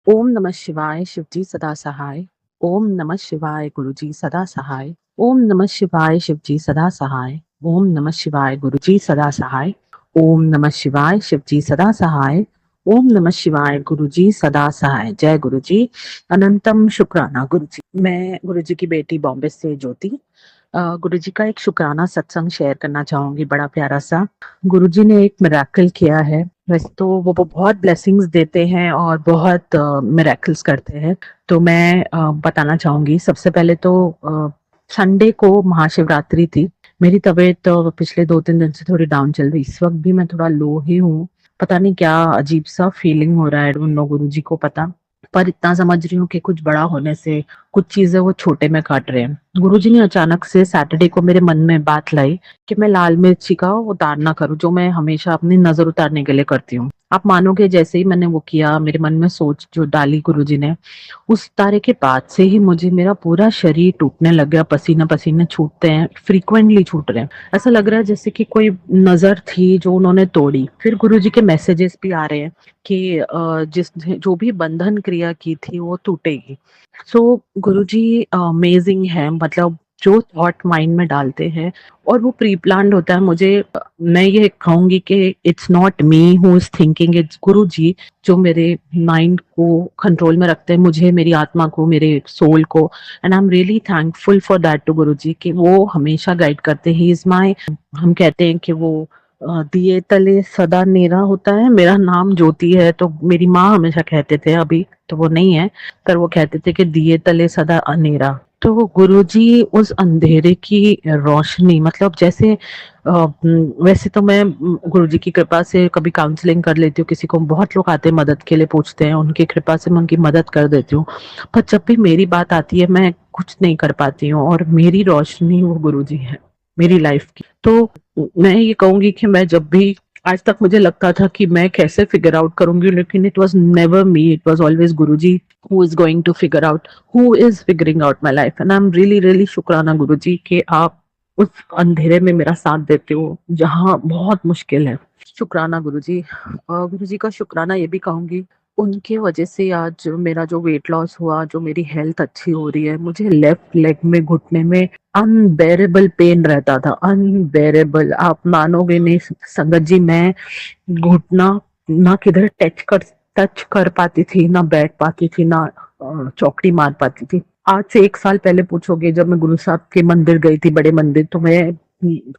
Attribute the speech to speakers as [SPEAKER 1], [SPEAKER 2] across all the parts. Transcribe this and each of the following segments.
[SPEAKER 1] ओम नमः शिवाय शिवजी सदा सहाय। ओम नमः शिवाय गुरुजी सदा सहाय। ओम नमः शिवाय शिवजी सदा सहाय। ओम नमः शिवाय गुरुजी सदा सहाय। ओम नमः शिवाय शिवजी सदा सहाय। ओम नमः शिवाय गुरुजी सदा सहाय। जय गुरुजी। अनंतम शुक्राना गुरुजी। मैं गुरुजी की बेटी बॉम्बे से ज्योति गुरुजी का एक शुक्राना सत्संग शेयर करना चाहूंगी, बड़ा प्यारा सा। गुरुजी ने एक मिरेकल किया है। वैसे तो वो बहुत ब्लेसिंग्स देते हैं और बहुत मिरेकल्स करते हैं। तो मैं बताना चाहूंगी। सबसे पहले तो संडे को महाशिवरात्रि थी। मेरी तबीयत पिछले 2-3 दिन से थोड़ी डाउन चल रही। इस वक्त भी मैं थोड़ा लो ही हूँ। पता नहीं क्या अजीब सा फीलिंग हो रहा है, डोंट नो गुरुजी को पता। पर इतना समझ रही हूँ कि कुछ बड़ा होने से कुछ चीजें वो छोटे में काट रहे हैं। गुरुजी ने अचानक से सैटरडे को मेरे मन में बात लाई कि मैं लाल मिर्ची का उतारना करूं, जो मैं हमेशा अपनी नजर उतारने के लिए करती हूँ। आप मानोगे, जैसे ही मैंने वो किया, मेरे मन में सोच जो डाली गुरुजी ने, उस तारे के बाद से ही मुझे मेरा पूरा शरीर टूटने लग गया। पसीना पसीने छूटते हैं, फ्रीक्वेंटली छूट रहे हैं। ऐसा लग रहा है जैसे कि कोई नजर थी जो उन्होंने तोड़ी। फिर गुरुजी के मैसेजेस भी आ रहे हैं कि जिस जो भी बंधन क्रिया की थी वो टूटेगी। सो गुरुजी अमेजिंग है। मतलब जो थॉट माइंड में डालते हैं और वो प्री प्लान्ड होता है। मैं ये कहूंगी कि it's not me who is thinking, it's Guruji जो मेरे माइंड को कंट्रोल में रखते हैं, मुझे, मेरी आत्मा को, मेरे सोल को। And I am really thankful for that to Guruji कि वो हमेशा गाइड करते हैं। ही इज माय, हम कहते हैं कि वो दिए तले सदा नेरा होता है। मेरा नाम ज्योति है, तो मेरी माँ हमेशा कहते थे, अभी तो वो नहीं है, पर वो कहते थे कि दिए तले सदा अनेरा। तो गुरुजी उस अंधेरे की रोशनी, मतलब जैसे वैसे तो मैं गुरुजी की कृपा से कभी काउंसलिंग कर लेती हूँ। किसी को, बहुत लोग आते हैं मदद के लिए, पूछते हैं, उनकी कृपा से मैं उनकी मदद कर देती हूँ। पर जब भी मेरी बात आती है, मैं कुछ नहीं कर पाती हूँ। और मेरी रोशनी वो गुरुजी है मेरी लाइफ की। तो मैं ये कहूंगी कि मैं जब भी, आज तक मुझे लगता था कि मैं कैसे फिगर आउट करूंगी, लेकिन it was never me, it was always Guruji who is going to figure out, who is figuring out my life, and I'm really really शुक्राना गुरुजी कि आप उस अंधेरे में मेरा साथ देते हो जहाँ बहुत मुश्किल है। शुक्राना गुरुजी। गुरुजी का शुक्राना ये भी कहूंगी, उनके वजह से आज मेरा जो वेट लॉस हुआ, जो मेरी हेल्थ अच्छी हो रही है। मुझे लेफ्ट लेग में, घुटने में अनबेरेबल पेन रहता था, अनबेरेबल। आप मानोगे नहीं संगत जी, मैं घुटना ना किधर टच कर पाती थी, ना बैठ पाती थी, ना चौकड़ी मार पाती थी। आज से 1 साल पहले पूछोगे, जब मैं गुरु साहब के मंदिर गई थी, बड़े मंदिर, तो मैं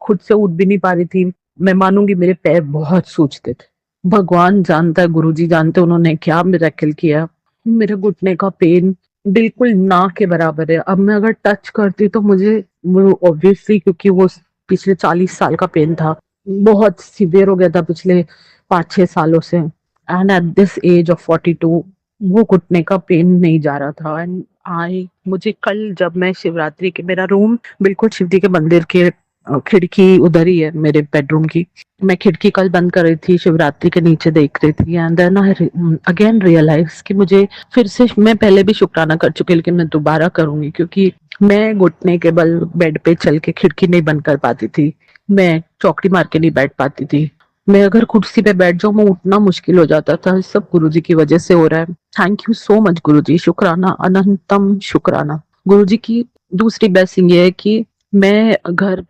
[SPEAKER 1] खुद से उठ भी नहीं पा रही थी। मैं मानूंगी मेरे पैर बहुत सूजते थे। भगवान जानता है, गुरुजी जानते हैं उन्होंने क्या मिरेकल किया। मेरे घुटने का पेन बिल्कुल ना के बराबर है। अब मैं अगर टच करती तो मुझे, ऑब्वियसली, क्योंकि वो पिछले 40 साल का पेन था, बहुत सीवियर हो गया था पिछले 5-6 सालों से। And at this age of 42 वो घुटने का पेन नहीं जा रहा था। एंड मुझे कल, जब मैं शिवरात्रि के, मेरा रूम बिल्कुल शिव जी के मंदिर के खिड़की उधर ही है मेरे बेडरूम की। मैं खिड़की कल बंद कर रही थी, शिवरात्रि के नीचे देख रही थी। And then I again realise कि मुझे फिर से, मैं पहले भी शुक्राना कर चुकी लेकिन मैं दोबारा करूंगी, क्योंकि मैं घुटने के बल बेड पे चल के खिड़की नहीं बंद कर पाती थी। मैं चौकड़ी मार के नहीं बैठ पाती थी। मैं अगर कुर्सी पे बैठ जाऊं, मैं उठना मुश्किल हो जाता था। सब गुरुजी की वजह से हो रहा है। थैंक यू सो मच गुरुजी। शुक्राना, अनंतम शुक्राना। गुरुजी की दूसरी ब्लेसिंग ये है कि मैं घर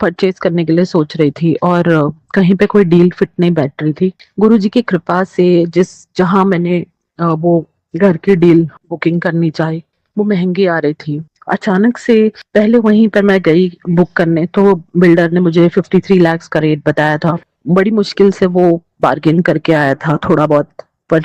[SPEAKER 1] परचेज करने के लिए सोच रही थी और कहीं पे कोई डील फिट नहीं बैठ रही थी। गुरुजी की कृपा से जहां मैंने वो घर की डील बुकिंग करनी चाहिए, वो महंगी आ रही थी। अचानक से पहले वहीं पर मैं गई बुक करने, तो बिल्डर ने मुझे 53 लाख का रेट बताया था। बड़ी मुश्किल से वो बार्गेन करके आया था थोड़ा बहुत, पर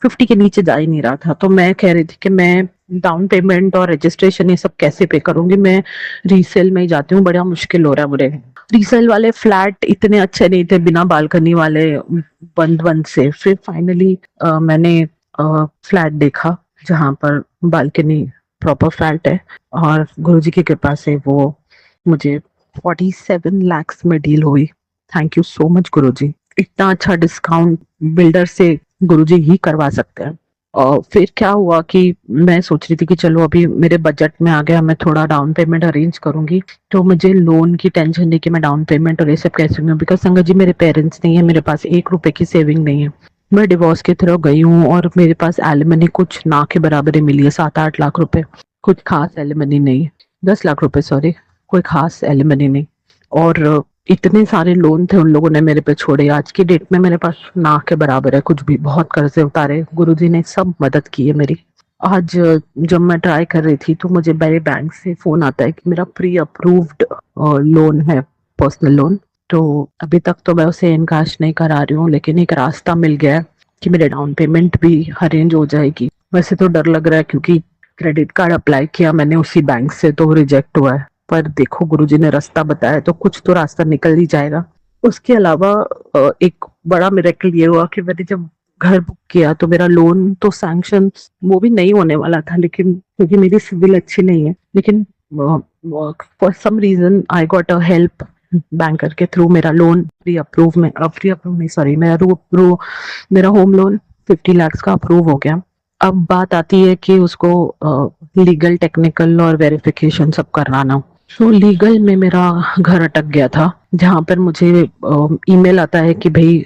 [SPEAKER 1] 50 के नीचे जा ही नहीं रहा था। तो मैं कह रही थी कि मैं डाउन पेमेंट और रजिस्ट्रेशन ये सब कैसे पे करूंगी, मैं रीसेल में ही जाती हूँ, बड़ा मुश्किल हो रहा है मुझे। रीसेल वाले फ्लैट इतने अच्छे नहीं थे, बिना बालकनी वाले, बंद बंद से। फिर फाइनली मैंने फ्लैट देखा जहां पर बालकनी, प्रॉपर फ्लैट है। और गुरुजी की कृपा से वो मुझे 47 लाख में डील हुई। थैंक यू सो मच गुरुजी। इतना अच्छा डिस्काउंट बिल्डर से गुरुजी ही करवा सकते हैं। और फिर क्या हुआ कि मैं सोच रही थी कि चलो अभी मेरे बजट में आ गया, मैं थोड़ा डाउन पेमेंट अरेंज करूंगी। तो मुझे लोन की टेंशन नहीं कि मैं डाउन पेमेंट और ये सब कैसे दूंगी, बिकॉज संगत जी मेरे पेरेंट्स नहीं है, मेरे पास 1 रुपए की सेविंग नहीं है। मैं डिवोर्स के थ्रू गई हूँ और मेरे पास एलिमनी कुछ ना के बराबर ही मिली है, 7-8 लाख रुपए। कुछ खास एलिमनी नहीं, 10 लाख रुपए सॉरी, कोई खास एलिमनी नहीं। और इतने सारे लोन थे उन लोगों ने मेरे पे छोड़े, आज की डेट में मेरे पास ना के बराबर है कुछ भी, बहुत कर्जे उतारे, गुरुजी ने सब मदद की है मेरी। आज जब मैं ट्राई कर रही थी तो मुझे मेरे बैंक से फोन आता है कि मेरा प्री अप्रूव्ड लोन है, पर्सनल लोन। तो अभी तक तो मैं उसे इनकाश नहीं करा रही हूँ, लेकिन एक रास्ता मिल गया है कि मेरे डाउन पेमेंट भी अरेंज हो जाएगी। वैसे तो डर लग रहा है क्योंकि क्रेडिट कार्ड अप्लाई किया मैंने उसी बैंक से, तो रिजेक्ट हुआ है। पर देखो गुरुजी ने रास्ता बताया तो कुछ तो रास्ता निकल ही जाएगा। उसके अलावा एक बड़ा मिरेकल ये हुआ कि मैंने जब घर बुक किया तो मेरा लोन तो सैंक्शन वो भी नहीं होने वाला था, लेकिन क्योंकि मेरी सिविल अच्छी नहीं है, लेकिन for some reason I got a help banker के थ्रू। मेरा लोन फ्री अप्रूव नहीं सॉरी, मेरा होम लोन 50 लाख का अप्रूव हो गया। अब बात आती है कि उसको लीगल टेक्निकल और वेरिफिकेशन सब करवाना। सो लीगल में मेरा घर अटक गया था, जहाँ पर मुझे ईमेल आता है कि भाई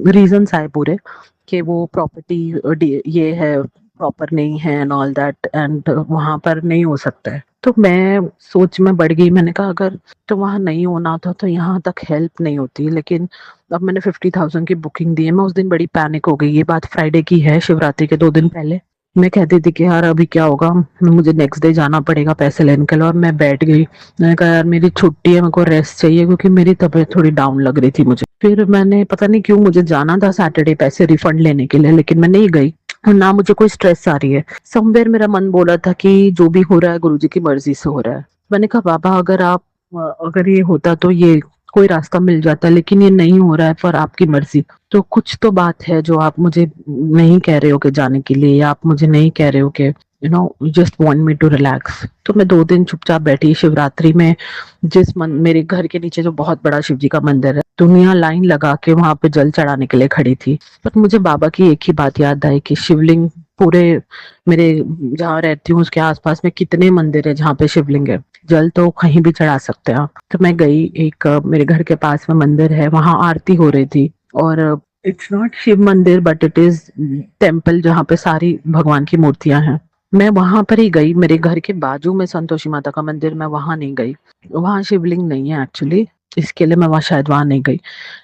[SPEAKER 1] रीजंस आए पूरे कि वो प्रॉपर्टी ये है, प्रॉपर नहीं है एंड ऑल दैट, एंड वहां पर नहीं हो सकता है। तो मैं सोच में बढ़ गई, मैंने कहा अगर तो वहां नहीं होना था तो यहाँ तक हेल्प नहीं होती। लेकिन अब मैंने 50,000 की बुकिंग दी है। मैं उस दिन बड़ी पैनिक हो गई, ये बात फ्राइडे की है, शिवरात्रि के 2 दिन पहले। मैं कहती थी कि यार अभी क्या होगा, मुझे नेक्स्ट डे जाना पड़ेगा पैसे लेने के लिए, और मैं बैठ गई। मैंने कहा यार मेरी छुट्टी है, मेरे को रेस्ट चाहिए, क्योंकि मेरी तबीयत थोड़ी डाउन लग रही थी मुझे। फिर मैंने पता नहीं क्यों, मुझे जाना था सैटरडे पैसे रिफंड लेने के लिए, लेकिन मैं नहीं गई और ना मुझे कोई स्ट्रेस आ रही है। समवेयर मेरा मन बोला था कि जो भी हो रहा है गुरुजी की मर्जी से हो रहा है। मैंने कहा बाबा अगर ये होता तो ये कोई रास्ता मिल जाता, लेकिन ये नहीं हो रहा है, पर आपकी मर्जी। तो कुछ तो बात है जो आप मुझे नहीं कह रहे हो कि जाने के लिए, या आप मुझे नहीं कह रहे हो कि just want me to relax. तो मैं 2 दिन चुपचाप बैठी शिवरात्रि में। मेरे घर के नीचे जो बहुत बड़ा शिव जी का मंदिर है, दुनिया लाइन लगा के वहां पे जल चढ़ाने के लिए खड़ी थी। पर मुझे बाबा की एक ही बात याद आई कि शिवलिंग पूरे मेरे जहाँ रहती हूँ उसके आसपास में कितने मंदिर है जहाँ पे शिवलिंग है, जल तो कहीं भी चढ़ा सकते हैं। तो मैं गई, एक मेरे घर के पास में मंदिर है, वहां आरती हो रही थी। और इट्स नॉट शिव मंदिर बट इट इज टेम्पल जहाँ पे सारी भगवान की मूर्तियां हैं। मैं वहां पर ही गई। मेरे घर के बाजू में संतोषी माता का मंदिर, मैं वहां नहीं गई, वहां शिवलिंग नहीं है एक्चुअली, इसके लिए मैं वहां नहीं गई।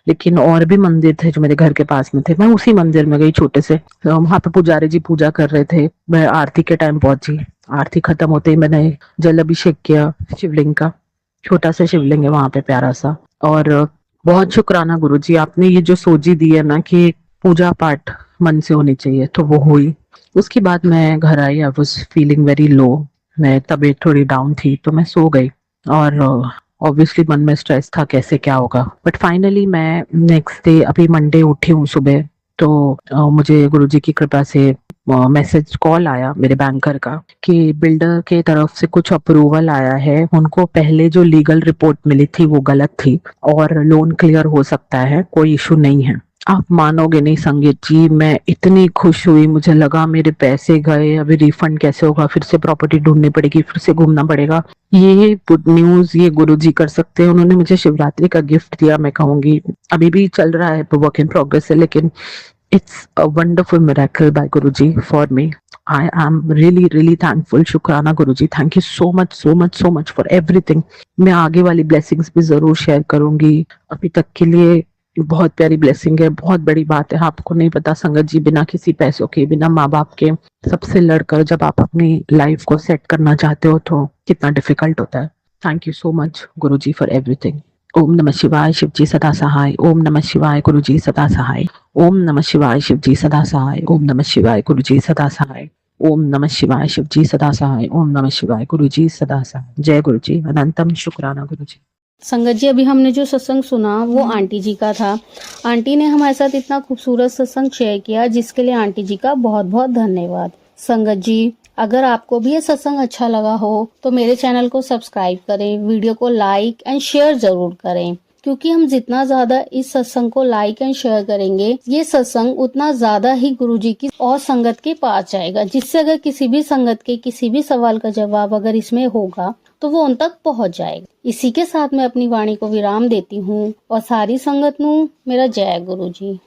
[SPEAKER 1] लेकिन और भी मंदिर थे जो मेरे घर के पास में थे, मैं उसी मंदिर में गई छोटे से। वहां पे पुजारी जी पूजा कर रहे थे, मैं आरती के टाइम पहुंची। आरती खत्म होते ही मैंने जल अभिषेक किया शिवलिंग का। छोटा सा शिवलिंग है वहां पे, प्यारा सा। और बहुत शुक्राना गुरुजी, आपने ये जो सोची दी है ना कि पूजा पाठ मन से होनी चाहिए, तो वो हुई। उसके बाद मैं घर आई, I was feeling very low, मैं तबीयत थोड़ी डाउन थी, तो मैं सो गई। और ऑब्वियसली मन में स्ट्रेस था कैसे क्या होगा। बट फाइनली मैं नेक्स्ट डे, अभी मंडे उठी हूँ सुबह, तो मुझे गुरुजी की कृपा से मैसेज कॉल आया मेरे बैंकर का कि बिल्डर के तरफ से कुछ अप्रूवल आया है, उनको पहले जो लीगल रिपोर्ट मिली थी वो गलत थी और लोन क्लियर हो सकता है, कोई इशू नहीं है। आप मानोगे नहीं संगीत जी, मैं इतनी खुश हुई, मुझे लगा मेरे पैसे गए, अभी रिफंड कैसे होगा, फिर से प्रॉपर्टी ढूंढनी पड़ेगी, फिर से घूमना पड़ेगा। ये गुड न्यूज ये गुरुजी कर सकते हैं। उन्होंने मुझे शिवरात्रि का गिफ्ट दिया, मैं कहूंगी अभी भी चल रहा है, वर्क इन प्रोग्रेस है, लेकिन it's a wonderful miracle by Guruji for me. I am really really thankful. शुक्राना Guruji, thank you so much for everything. मैं आगे वाली ब्लेसिंग्स भी जरूर शेयर करूंगी। अभी तक के लिए बहुत प्यारी ब्लेसिंग है, बहुत बड़ी बात है। आपको नहीं पता संगत जी, बिना किसी पैसों के, बिना माँ बाप के, सबसे लड़कर जब आप अपनी लाइफ को सेट करना चाहते हो तो कितना डिफिकल्ट होता है। Thank you so much Guruji for everything. ओम नमः शिवाय, शिवजी सदा सहाय। ओम नमः शिवाय, गुरुजी सदा सहाय। ओम नमः शिवाय, शिवजी सदा सहाय। ओम नमः शिवाय, गुरुजी सदा सहाय। ओम नमः शिवाय, शिवजी सदा सहाय। ओम नमः शिवाय, गुरुजी सदा सहाय। जय गुरुजी, अनंतम शुक्राना गुरुजी।
[SPEAKER 2] संगत जी, अभी हमने जो सत्संग सुना वो आंटी जी का था। आंटी ने हमारे साथ इतना खूबसूरत सत्संग शेयर किया, जिसके लिए आंटी जी का बहुत बहुत धन्यवाद। संगत जी, अगर आपको भी ये सत्संग अच्छा लगा हो तो मेरे चैनल को सब्सक्राइब करें, वीडियो को लाइक एंड शेयर जरूर करें, क्योंकि हम जितना ज्यादा इस सत्संग को लाइक एंड शेयर करेंगे, ये सत्संग उतना ज्यादा ही गुरुजी की और संगत के पास जाएगा, जिससे अगर किसी भी संगत के किसी भी सवाल का जवाब अगर इसमें होगा तो वो उन तक पहुंच जाएगा। इसी के साथ मैं अपनी वाणी को विराम देती हूँ और सारी संगत नू मेरा जय गुरु जी।